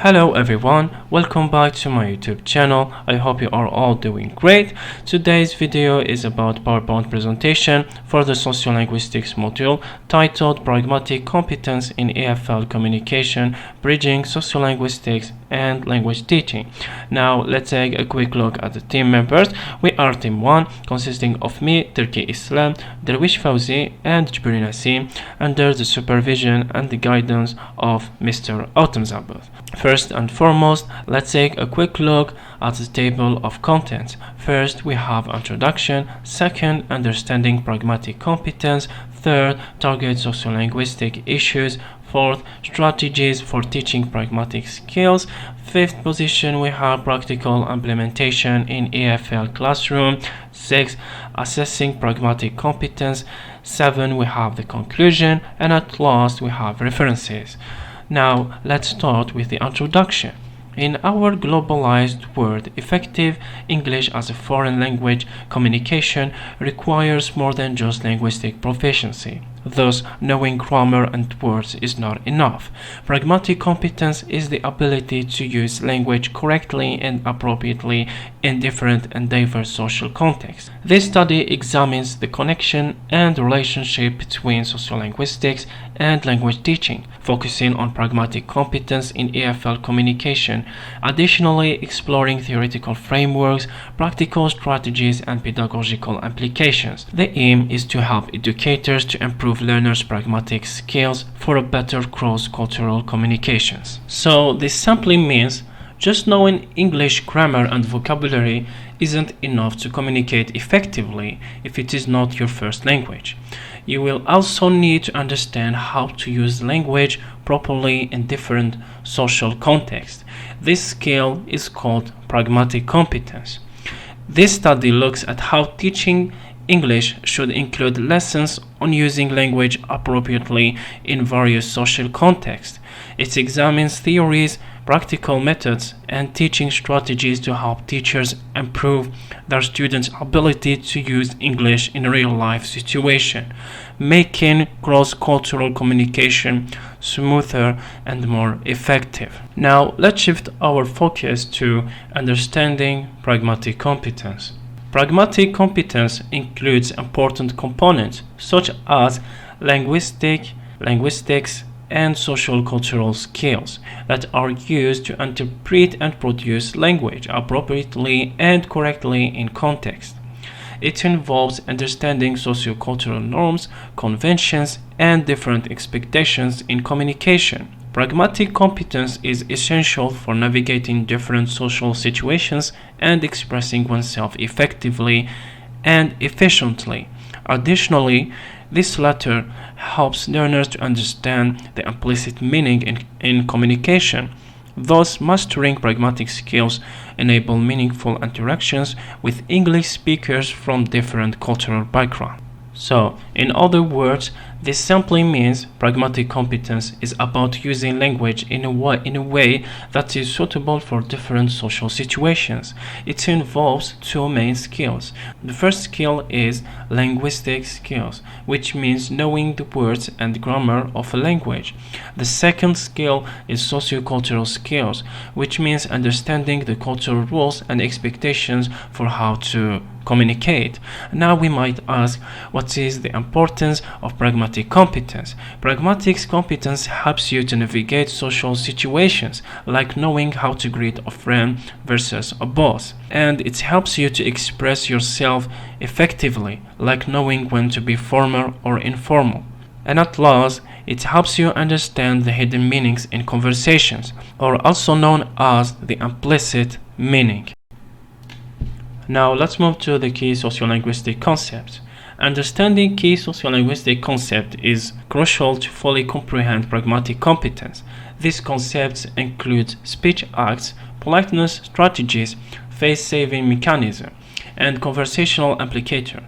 Hello everyone, welcome back to my YouTube channel. I hope you are all doing great. Today's video is about PowerPoint presentation for the sociolinguistics module titled Pragmatic Competence in EFL Communication, Bridging Sociolinguistics and Language Teaching. Now let's take a quick look at the team members. We are team 1 consisting of me, Turki Islam, Derwish Fauzi and Jibril Nassim under the supervision and the guidance of Mr. Outemzabet. First and foremost, let's take a quick look at the table of contents. First, we have introduction. Second, understanding pragmatic competence. Third, target sociolinguistic issues. Fourth, strategies for teaching pragmatic skills. Fifth position, we have practical implementation in EFL classroom. 6, assessing pragmatic competence. 7, we have the conclusion, and at last we have references. Now let's start with the introduction. In our globalized world, effective English as a foreign language communication requires more than just linguistic proficiency. Thus, knowing grammar and words is not enough. Pragmatic competence is the ability to use language correctly and appropriately in different and diverse social contexts. This study examines the connection and relationship between sociolinguistics and language teaching, focusing on pragmatic competence in EFL communication, additionally exploring theoretical frameworks, practical strategies, and pedagogical applications. The aim is to help educators to improve learners' pragmatic skills for a better cross-cultural communications. So this simply means just knowing English grammar and vocabulary isn't enough to communicate effectively if it is not your first language. You will also need to understand how to use language properly in different social contexts. This skill is called pragmatic competence. This study looks at how teaching English should include lessons on using language appropriately in various social contexts. It examines theories, practical methods, and teaching strategies to help teachers improve their students' ability to use English in a real-life situation, making cross-cultural communication smoother and more effective. Now, let's shift our focus to understanding pragmatic competence. Pragmatic competence includes important components such as linguistics, and social cultural skills that are used to interpret and produce language appropriately and correctly in context. It involves understanding sociocultural norms, conventions, and different expectations in communication. Pragmatic competence is essential for navigating different social situations and expressing oneself effectively and efficiently. Additionally, this latter helps learners to understand the implicit meaning in communication. Thus, mastering pragmatic skills enable meaningful interactions with English speakers from different cultural backgrounds. So, in other words, this simply means pragmatic competence is about using language in a way that is suitable for different social situations. It involves two main skills. The first skill is linguistic skills, which means knowing the words and grammar of a language. The second skill is sociocultural skills, which means understanding the cultural rules and expectations for how to communicate. Now we might ask, what is the importance of pragmatic competence? Pragmatic competence helps you to navigate social situations, like knowing how to greet a friend versus a boss. And it helps you to express yourself effectively, like knowing when to be formal or informal. And at last, it helps you understand the hidden meanings in conversations, or also known as the implicit meaning. Now let's move to the key sociolinguistic concepts. Understanding key sociolinguistic concepts is crucial to fully comprehend pragmatic competence. These concepts include speech acts, politeness strategies, face-saving mechanism, and conversational implicator.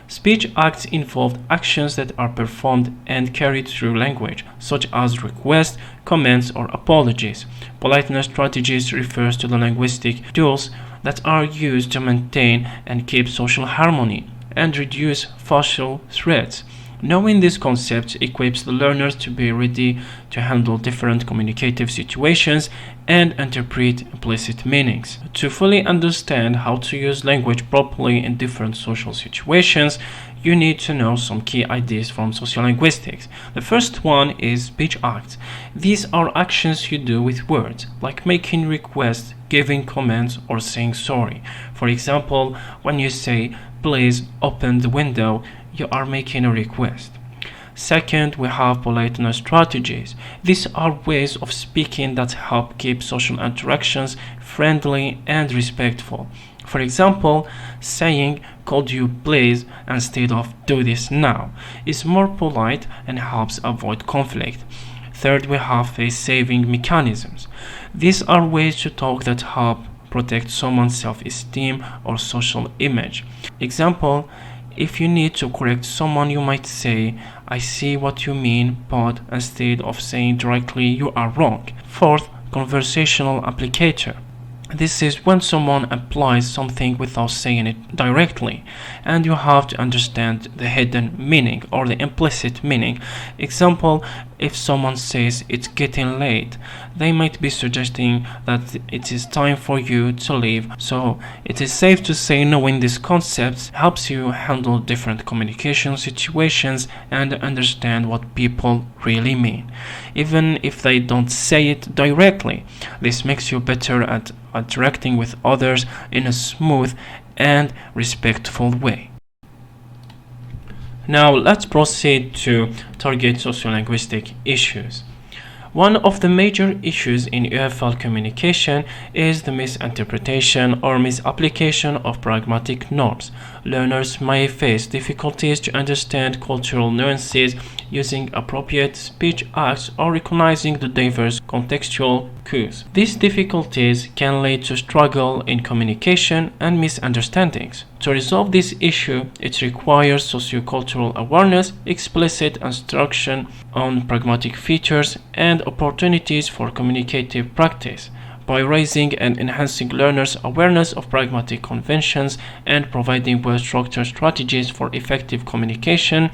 Speech acts involve actions that are performed and carried through language, such as requests, comments, or apologies. Politeness strategies refers to the linguistic tools that are used to maintain and keep social harmony and reduce social threats. Knowing these concepts equips the learners to be ready to handle different communicative situations and interpret implicit meanings. To fully understand how to use language properly in different social situations, you need to know some key ideas from sociolinguistics. The first one is speech acts. These are actions you do with words, like making requests, giving comments, or saying sorry. For example, when you say, "Please open the window," you are making a request. Second, we have politeness strategies. These are ways of speaking that help keep social interactions friendly and respectful. For example, saying "could you please" instead of "do this now" is more polite and helps avoid conflict. Third, we have face-saving mechanisms. These are ways to talk that help protect someone's self-esteem or social image. Example, if you need to correct someone, you might say, "I see what you mean, but," instead of saying directly, "you are wrong." Fourth, conversational applicator. This is when someone applies something without saying it directly, and you have to understand the hidden meaning or the implicit meaning. Example, if someone says "it's getting late," they might be suggesting that it is time for you to leave. So it is safe to say knowing these concepts helps you handle different communication situations and understand what people really mean, even if they don't say it directly. This makes you better at interacting with others in a smooth and respectful way. Now let's proceed to target sociolinguistic issues. One of the major issues in EFL communication is the misinterpretation or misapplication of pragmatic norms. Learners may face difficulties to understand cultural nuances, using appropriate speech acts, or recognizing the diverse contextual cues. These difficulties can lead to struggle in communication and misunderstandings. To resolve this issue, it requires sociocultural awareness, explicit instruction on pragmatic features, and opportunities for communicative practice. By raising and enhancing learners' awareness of pragmatic conventions and providing well-structured strategies for effective communication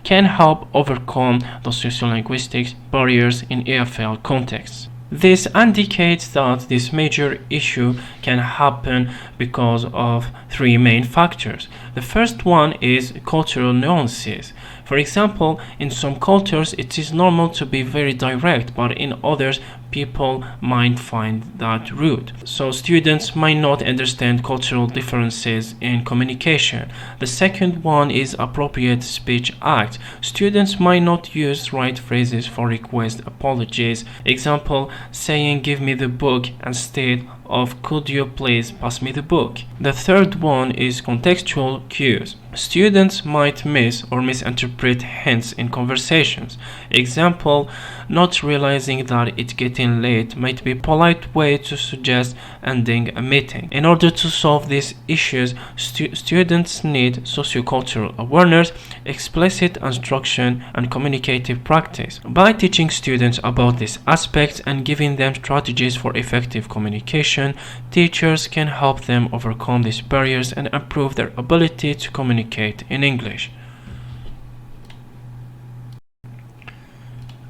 can help overcome the sociolinguistic barriers in EFL contexts. This indicates that this major issue can happen because of three main factors. The first one is cultural nuances. For example, in some cultures it is normal to be very direct, but in others people might find that rude. So students might not understand cultural differences in communication. The second one is appropriate speech act. Students might not use right phrases for request apologies. Example, saying "give me the book" instead of "could you please pass me the book." The third one is contextual cues. Students might miss or misinterpret hints in conversations. Example, not realizing that it's getting late might be a polite way to suggest ending a meeting. In order to solve these issues, students need sociocultural awareness, explicit instruction, and communicative practice. By teaching students about these aspects and giving them strategies for effective communication, teachers can help them overcome these barriers and improve their ability to communicate in English.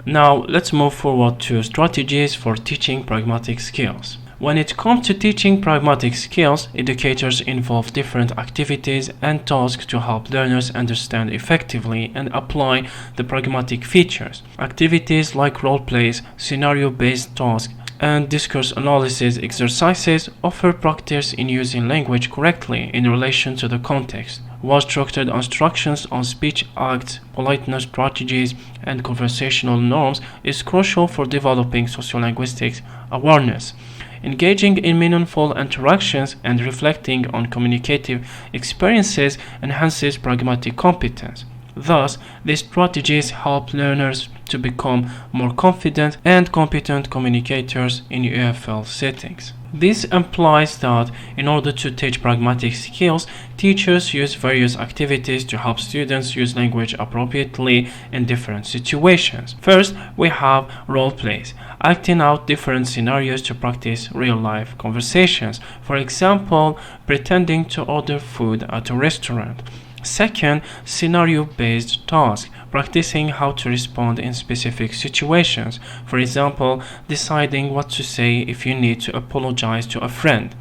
Now let's move forward to strategies for teaching pragmatic skills. When it comes to teaching pragmatic skills, educators involve different activities and tasks to help learners understand effectively and apply the pragmatic features. Activities like role plays, scenario-based tasks, and discourse analysis exercises offer practice in using language correctly in relation to the context. Well-structured instructions on speech acts, politeness strategies, and conversational norms is crucial for developing sociolinguistic awareness. Engaging in meaningful interactions and reflecting on communicative experiences enhances pragmatic competence. Thus, these strategies help learners to become more confident and competent communicators in EFL settings. This implies that in order to teach pragmatic skills, teachers use various activities to help students use language appropriately in different situations. First, we have role plays, acting out different scenarios to practice real-life conversations. For example, pretending to order food at a restaurant. Second, scenario-based task, practicing how to respond in specific situations. For example, deciding what to say if you need to apologize to a friend.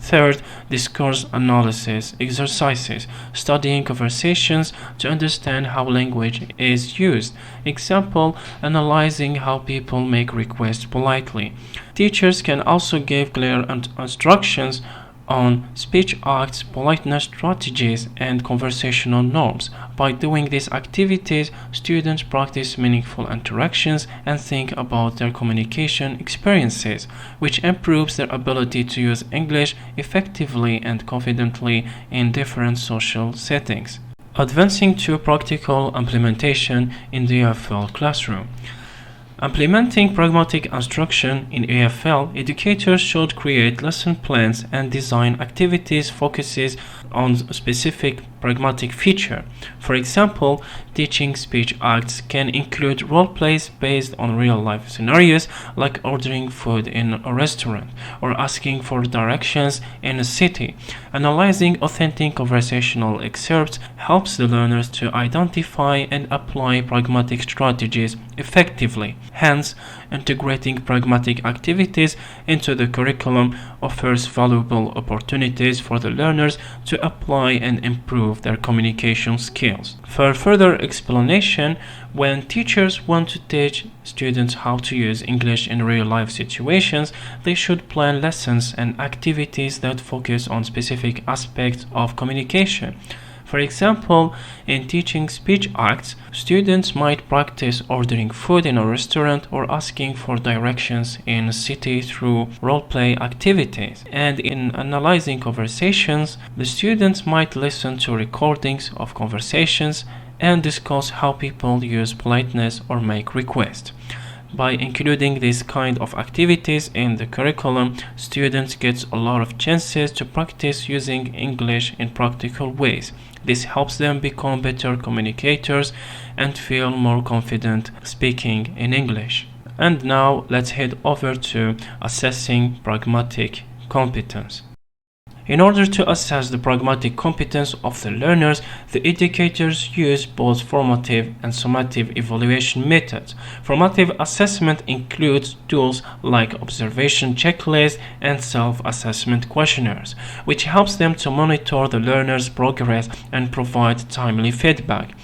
Third, discourse analysis exercises, studying conversations to understand how language is used. Example, analyzing how people make requests politely. Teachers can also give clear instructions on speech acts, politeness strategies, and conversational norms. By doing these activities, students practice meaningful interactions and think about their communication experiences, which improves their ability to use English effectively and confidently in different social settings. Advancing to practical implementation in the EFL classroom. Implementing pragmatic instruction in EFL, educators should create lesson plans and design activities focuses on specific pragmatic feature. For example, teaching speech acts can include role plays based on real-life scenarios like ordering food in a restaurant or asking for directions in a city. Analyzing authentic conversational excerpts helps the learners to identify and apply pragmatic strategies effectively. Hence, integrating pragmatic activities into the curriculum offers valuable opportunities for the learners to apply and improve their communication skills. For further explanation, when teachers want to teach students how to use English in real-life situations, they should plan lessons and activities that focus on specific aspects of communication. For example, in teaching speech acts, students might practice ordering food in a restaurant or asking for directions in a city through role-play activities. And in analyzing conversations, the students might listen to recordings of conversations and discuss how people use politeness or make requests. By including these kind of activities in the curriculum, students get a lot of chances to practice using English in practical ways. This helps them become better communicators and feel more confident speaking in English. And now let's head over to assessing pragmatic competence. In order to assess the pragmatic competence of the learners, the educators use both formative and summative evaluation methods. Formative assessment includes tools like observation checklists and self-assessment questionnaires, which helps them to monitor the learner's progress and provide timely feedback.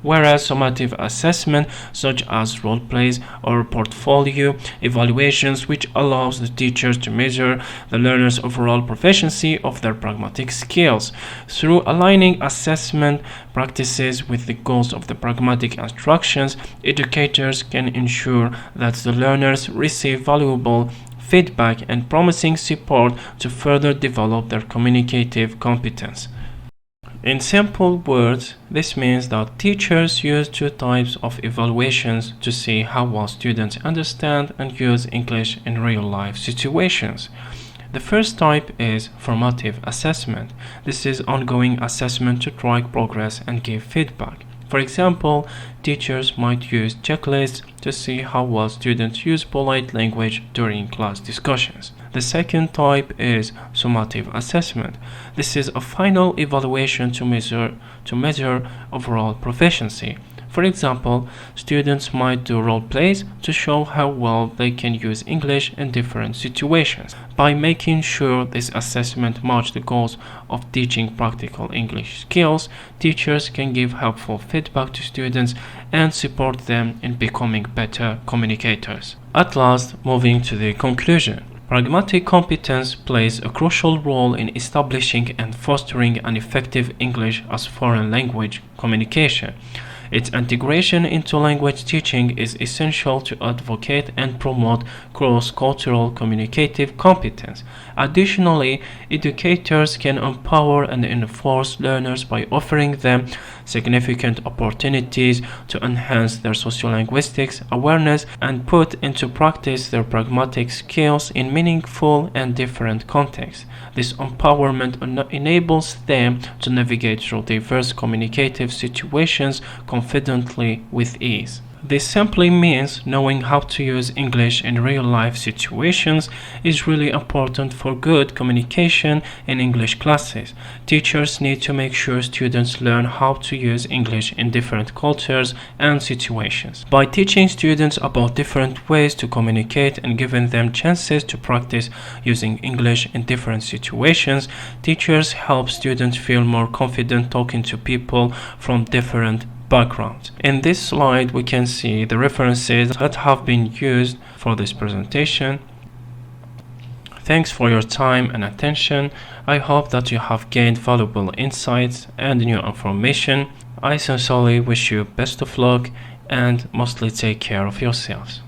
Whereas summative assessment, such as role plays or portfolio evaluations, which allows the teachers to measure the learner's overall proficiency of their pragmatic skills. Through aligning assessment practices with the goals of the pragmatic instructions, educators can ensure that the learners receive valuable feedback and promising support to further develop their communicative competence. In simple words, this means that teachers use two types of evaluations to see how well students understand and use English in real-life situations. The first type is formative assessment. This is ongoing assessment to track progress and give feedback. For example, teachers might use checklists to see how well students use polite language during class discussions. The second type is summative assessment. This is a final evaluation to measure overall proficiency. For example, students might do role plays to show how well they can use English in different situations. By making sure this assessment matches the goals of teaching practical English skills, teachers can give helpful feedback to students and support them in becoming better communicators. At last, moving to the conclusion. Pragmatic competence plays a crucial role in establishing and fostering an effective English as foreign language communication. Its integration into language teaching is essential to advocate and promote cross-cultural communicative competence. Additionally, educators can empower and enforce learners by offering them significant opportunities to enhance their sociolinguistic awareness and put into practice their pragmatic skills in meaningful and different contexts. This empowerment enables them to navigate through diverse communicative situations confidently with ease. This simply means knowing how to use English in real-life situations is really important for good communication in English classes. Teachers need to make sure students learn how to use English in different cultures and situations. By teaching students about different ways to communicate and giving them chances to practice using English in different situations, teachers help students feel more confident talking to people from different background. In this slide we can see the references that have been used for this presentation. Thanks for your time and attention. I hope that you have gained valuable insights and new information. I sincerely wish you best of luck and mostly take care of yourselves.